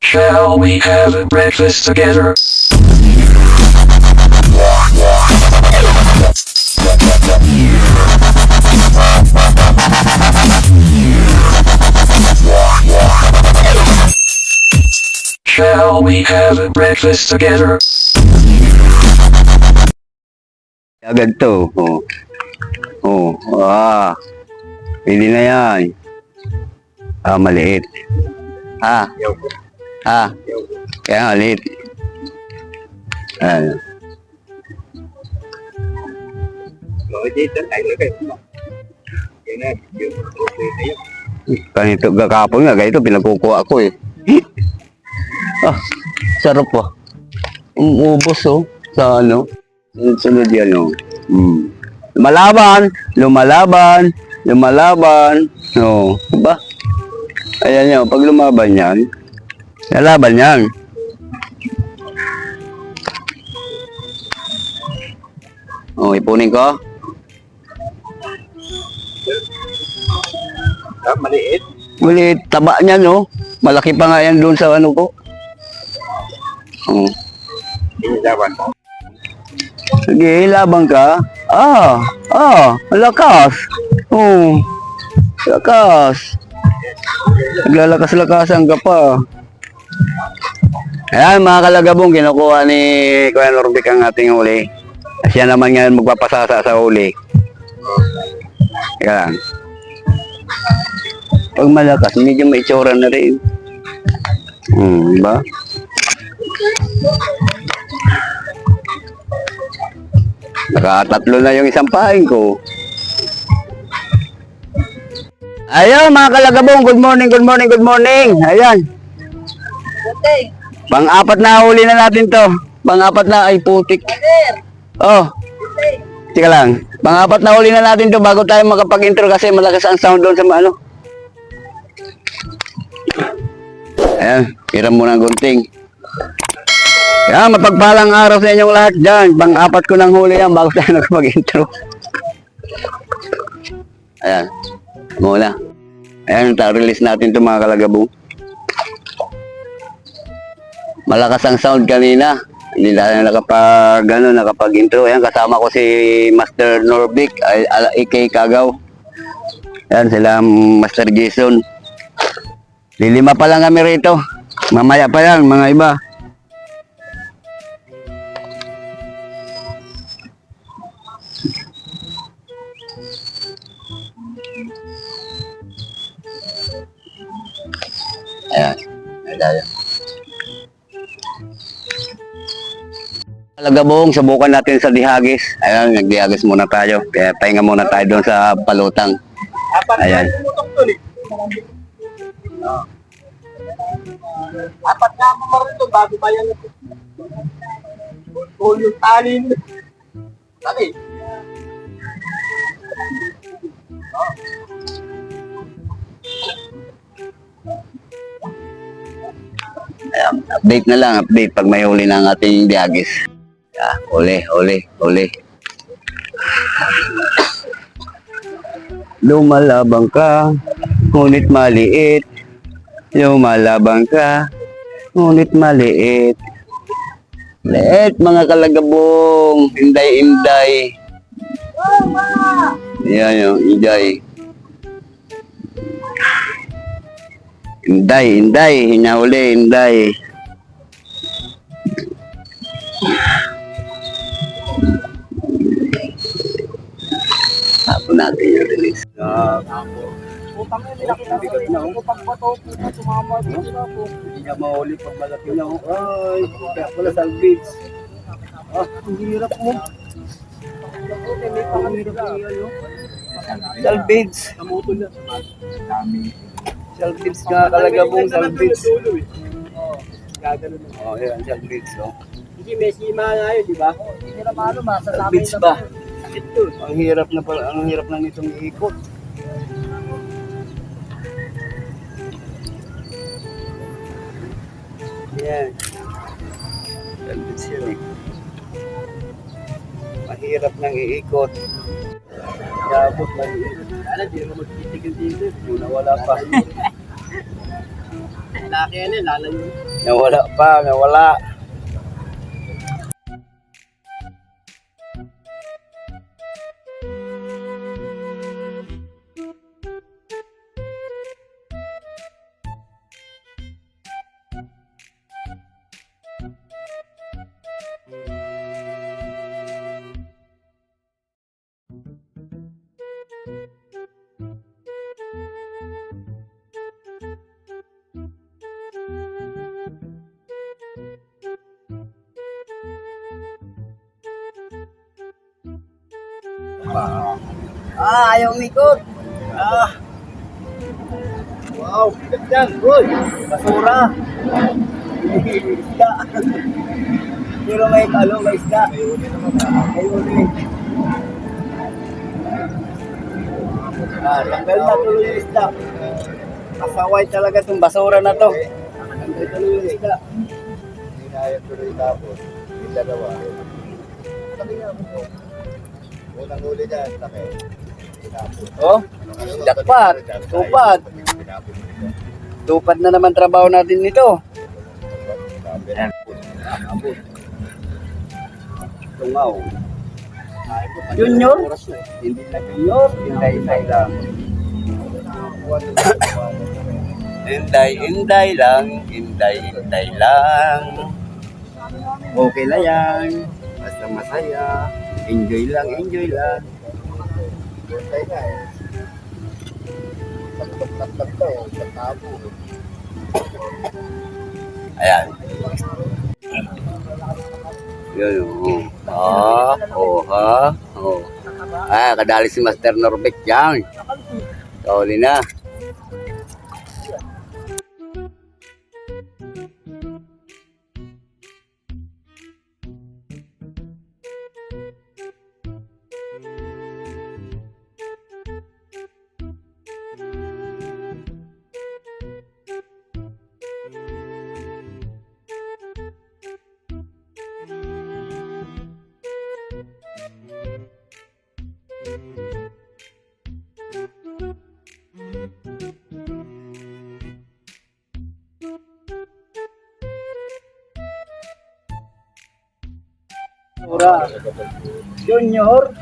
Shall we have a breakfast together? Shall we have a breakfast together? Agad to. Oh. Oh. Pwede na yan. Maliit. Kaya maliit. Ayan. Ganito, kakapon nga, ganito, pinagkukuha ko eh. Sarap po. Ubos oh, sa ano. Sunod yan oh. Lumalaban. Oh, diba? Ayan yun, pag lumaban yan, lalaban yan. Oh, ipunin ko. Maliit. Maliit, taba niya no. Malaki pa nga yan doon sa ano ko. Oh. Inilaban mo. Sige, labang ka. Lakas. Oh, lakas. Naglalakas-lakasan ka pa. Ayan mga kalagabong, kinukuha ni Kuya Norbik ang ating huli. Siya naman ngayon magpapasasa sa huli. Teka lang. Pag malakas, medyo may itsura na rin. Diba? Nakatatlo na yung isang paing ko. Ayun mga kalagabong, good morning. Ayan. Pang-apat na huli na natin to. Pang-apat na, ay putik. Oh. Teka lang. Pang-apat na huli na natin to bago tayo makapag-intro kasi malakas ang sound doon sa ano. Ayan, hiram muna ang gunting. Kaya mapagpalang araw sa inyong lahat dyan. Pang-apat ko ng huli yan bago tayo nakapag-intro. Ayan. Muna. Ayan, release natin ito mga kalagabong. Malakas ang sound kanina. Hindi tayo nakapag-intro. Ayan, kasama ko si Master Norbik, A.K. Kagaw. Ayan, sila Master Jason. Lilima pa lang kami rito. Mamaya pa yan, mga iba. Ayan. Ayan. Kalagabong, subukan natin sa dihagis. Ayan, nagdihagis muna tayo. Kaya pahinga muna tayo doon sa palutang. Ayan. Apat na mo marito bago pa yan. Yung tanin. Sabi. Ayan, update na lang, update pag may huli na ang ating dihagis. Huli. Lumalabang ka, ngunit maliit. Lumalabang ka, ngunit maliit. Liit mga kalagabong, inday. Ayan yung inday. Inday, hinahuli, inday. Tapo natin yung release. Utang na nila kita sa utang ba to? Sumama dito na po. Hindi niya mahuli pag malaki niya. Ay, kaya pala salvage. Ang hirap mo. Salvage. Kamutol na. Salvage nga kalagabong salvage. Gagano na. Ayan, salvage. Hindi, may sima nga yun, di ba? Hindi na malo, masasabi na ba? Ang hirap na pala, ang hirap na nitong iikot. Yan. Salvage yun eh. Mahirap nang iikot. Yabot, maliit. Di naman magtitigil dito. Yung nawala pa. Laki yan eh, lalayo. Nawala pa, nawala. Ayaw umikot. Wow, ganda. Uy, basura. Isda. Pero may isda. May uli. Tanggal na tuloy yung isda. Masaway talaga itong basura na to. Tanggal tuloy yung isda. Hinayang tuloy tapos. Yung dalawa. Laki nga mo. Unang huli dyan, laki. Tinapos. Oh, jackpot. Tupad. Tupad na naman trabaho natin nito. Tungaw. Junior? Hindi na junior. Hinday lang. Hinday lang. Hinday lang. Okay na yan. Basta masaya. Enjoy lang. Buntay na eh. Tagtag to. Tagtabo. Ayan. Yun, kadali si Master Norbeck yan. Kauli na. Ura. Junior.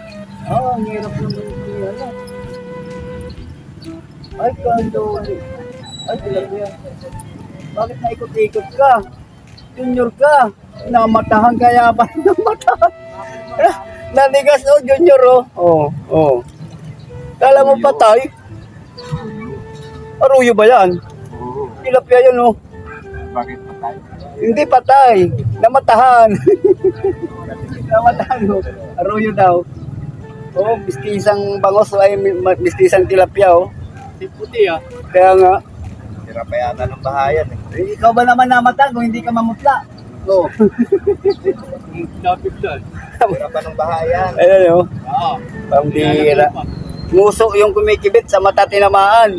Ang hirap naman yan. Ay, kandoli. Ay, tilapia. Bakit naikot-ikot ka? Junior ka. Namatahan kaya ba? Namatahan. Nanigas Junior oh. Kala mo patay? Aruyo ba yan? Tilapia yan Bakit patay? Hindi patay. Namatahan. Namatahan Aruyo daw. Mistisang bangos ay mistisang tilapia Puti Kaya nga. Hirap pa yata ng bahayan eh. Ikaw ba naman namatan kung hindi ka mamutla? Napiglan. Hirap pa ng bahayan. Ayun Pambira. Muso yung kumikibit sa mata tinamaan.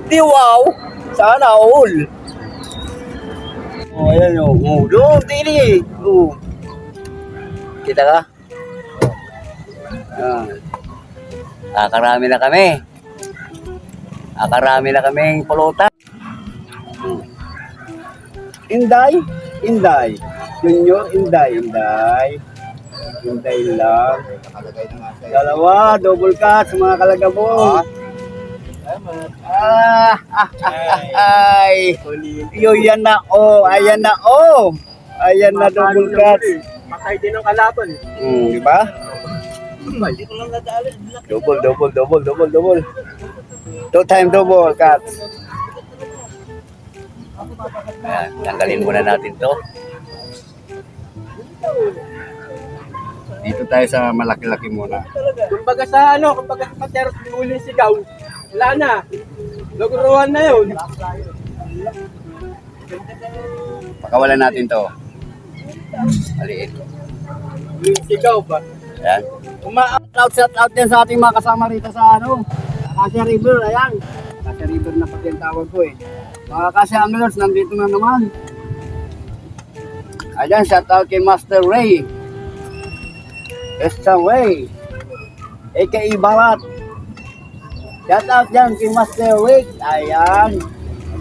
Di wow! Sana all. Ayan doon, tili. Kita ka? Karami na kami. Karami na kaming pulutan. Inday. Junior, Inday lang. Nakalagay na nga sa'yo. Dalawa, double cut sa mga kalagabo. Ay. Yan na ayan na Ayan na double cut. Matay din ang kalaban. Di ba? Double. Two-time double cut. Ayan, tanggalin muna natin to. Dito tayo sa malaki-laki muna. Kumbaga sa paterot uling sigaw, wala na. Naguruhan na yun. Pakawalan natin to. Maliit. Uling sigaw ba? Ayan. Shout out din sa ating mga kasama rito sa Acacia River. Ayan. Acacia River na pati ang tawag ko Mga Acacia Anglers, nandito na naman. Ayan, shout out kay Master Ray. Ray. A.K.A. Balat. Shout out dyan kay Master Ray. Ayan.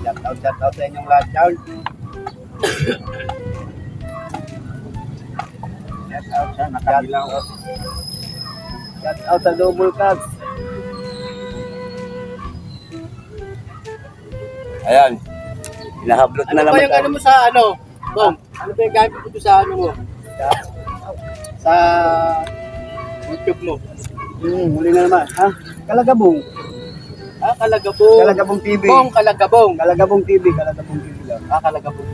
Shout Shout out sa inyong lahat dyan. Shout out sa nakabilang. Shout out sa Double Cubs. Ayan. Hinahablot na Ano naman ba yung ano mo sa ano? Bong, ano ba yung gamit mo sa ano mo? Sa YouTube mo? Huli na naman. Ha? Kalagabong. Ah, Kalagabong. Kalagabong TV. Bong, Kalagabong. Kalagabong TV. Kalagabong TV lang. Ah, Kalagabong.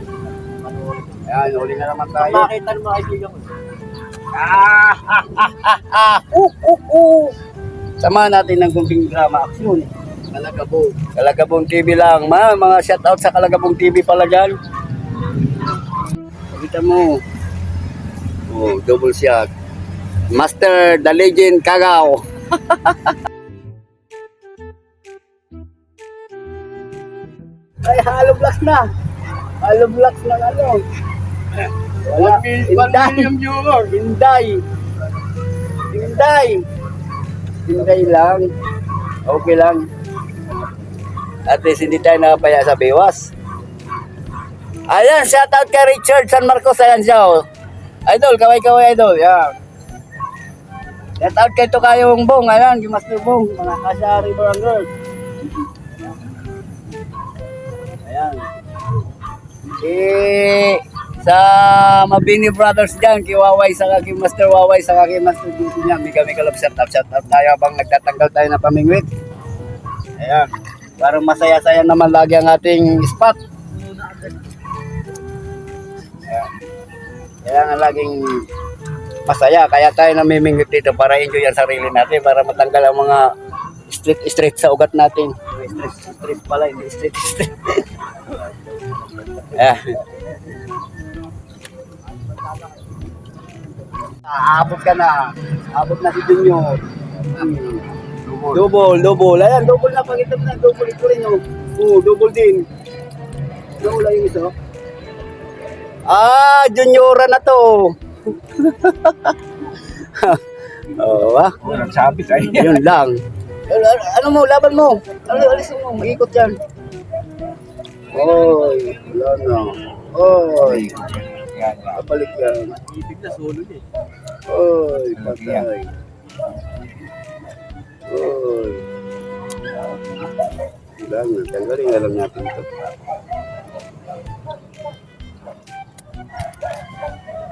Ayan, huli na naman tayo. Makita ng mga kaibigan ko. Samahan natin ng kunting drama action. Kalagabong. Kalagabong TV lang. Mga shoutout sa Kalagabong TV pala dyan. Pakita mo. Oh, double shot. Master, the legend, Kagaw. Ay, hollow blocks na. Hollow blocks na ano. Wala. 1 million viewers. Hinday. Hinday. Hinday lang. Okay lang. At least hindi tayo nakapaya sa biwas. Ayan, shoutout kay Richard San Marcos. Ayan siya, oh. Idol, kaway-kaway, idol. Yan. Shoutout kay Tokayong Bong. Ayan, kay Master Bong. Mga kasari barangers. Ayan. Sa Mabini Brothers dyan, kay Waway, sa kay Master Waway, sa kay Master Dito niya. Mega love shoutout tayo habang nagtatanggal tayo ng pamingwit. Ayan. Parang masaya-saya naman lagi ang ating spot. Ayan. Kaya nga laging masaya. Kaya tayo namimingwit dito para enjoy ang sarili natin. Para matanggal ang mga street sa ugat natin. Street pala, hindi street. Ayan. Aabot ka na. Aabot na si Junior. Double. Ayan, double na. Pag-itap na, double ito rin. Double din. Double yung isa. Juniora na to. Sabi sa'yo. Yun lang. Ano mo, laban mo. Alis mo, mag-ikot yan. Oy, wala na. Oy. Kapalik yan. Ibig na solo niya. Oy, patay. Oy. Lang, tanggalin na lang natin ito.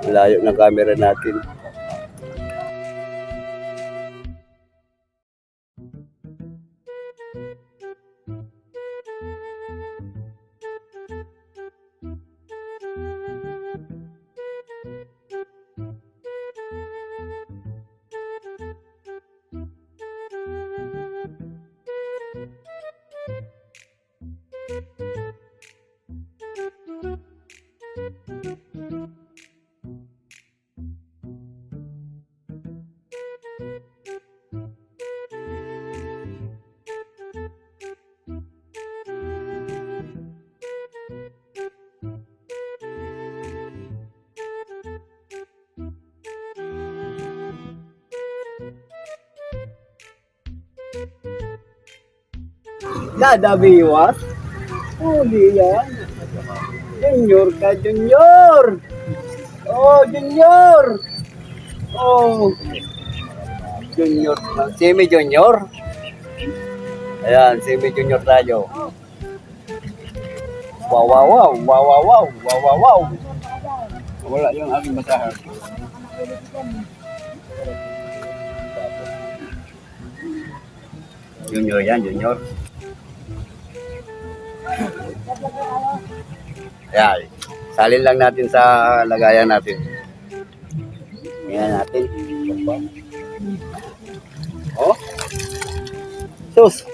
Layo ng camera natin. Dadabiwas? Huli yan. Junior ka, Junior! Oh, Junior! Oh. Junior. Semi-junior? Ayan, semi-junior tayo. Wow. Wala yung aking basahan. Junior yan, junior. Ayan, salin lang natin sa lagayan natin. Ayan natin. Oh. Sus.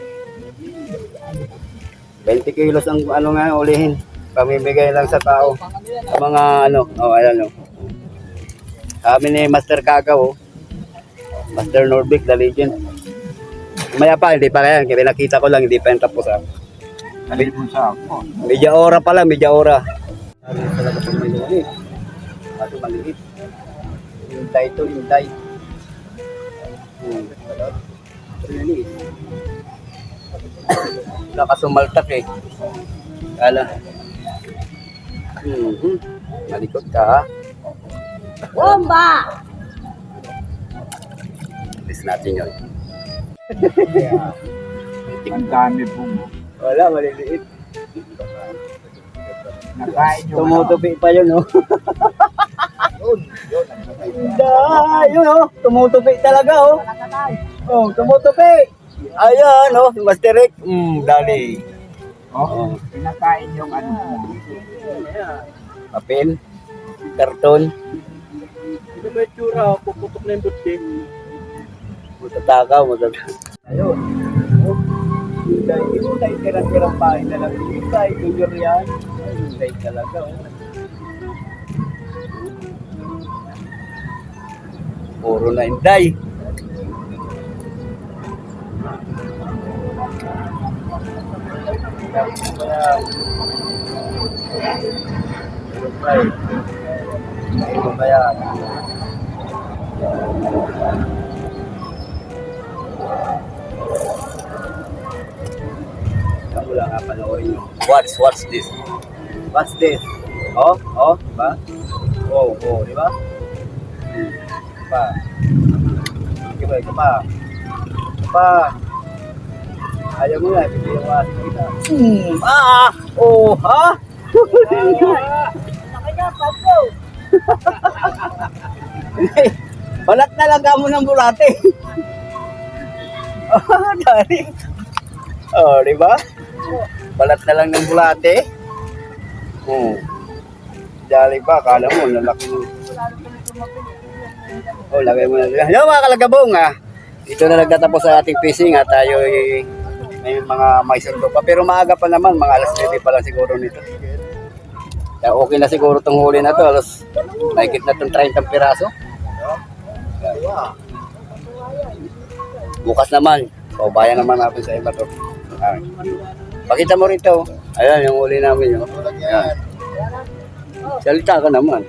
20 kilos ang ano nga ulihin. Pamimigay lang sa tao. Sa mga ano. Oh, ayan oh. Kami ni Master Kagaw. Oh. Master Norbic, the legend. Maya pa, hindi pa kaya. Kaya nakita ko lang, hindi pa yung tapos ah. Medya ora pa lang, medya ora. Ano talaga pag may lulit? Ano maliit? Hintay ito, hintay. Really? Nakasumaltak eh. Kala. Malikot ka ha. Bomba! Alis natin yun. Ang dami pong Wala, maliliit. nakain yung Tumutupi pa yun, oh. yun. Yun, ang nakain. Yun, oh. Tumutupi talaga, oh. Oh, tumutupi. Ayan, oh. Master Rick. Dali. Oh, pinakain yung ano. Papel. Karton. Ito ba yung tsura? Puputok na yung buti. Matatakaw. Ayun. Oh. Ito tayo tirang-tirang pahay na lang. Ito tayo junior yan. Ayun tayo talaga, oh. Puro na inday. Ano ba yan? Ako lang nga panoorin nyo. What's this? What's this? Oh, ba? Oh, di ba? Pa. Ikaw pa. Ayaw mo na, hindi yung asin kita. Oh, ha? Balat na lang kamo ng bulate. Oh, dari. Oh, di ba? Balat na lang ng bulate. Oh. Dali ba? Kala mo, lalaki mo. Oh, lagay mo na. Hello mga kalagabong, dito na nagtatapos sa ating fishing at tayo may mga maisundo pa. Pero maaga pa naman, mga alas 9 pa lang siguro nito. Kaya okay na siguro itong huli na to. Alas, mahigit na itong 30 piraso. Bukas naman, bayan naman natin sa iba to. Pakita mo rito. Ayan, yung huli namin. Ayan. Salita ka naman.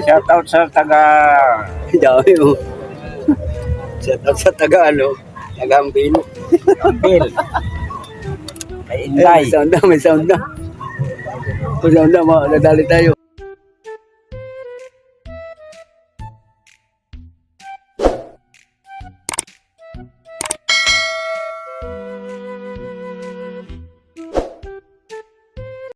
Shout out sa taga Dami mo. Shout out sa taga ano, Nagambin. Bill. Kay Inday. May sound na. May sound na, nadali tayo.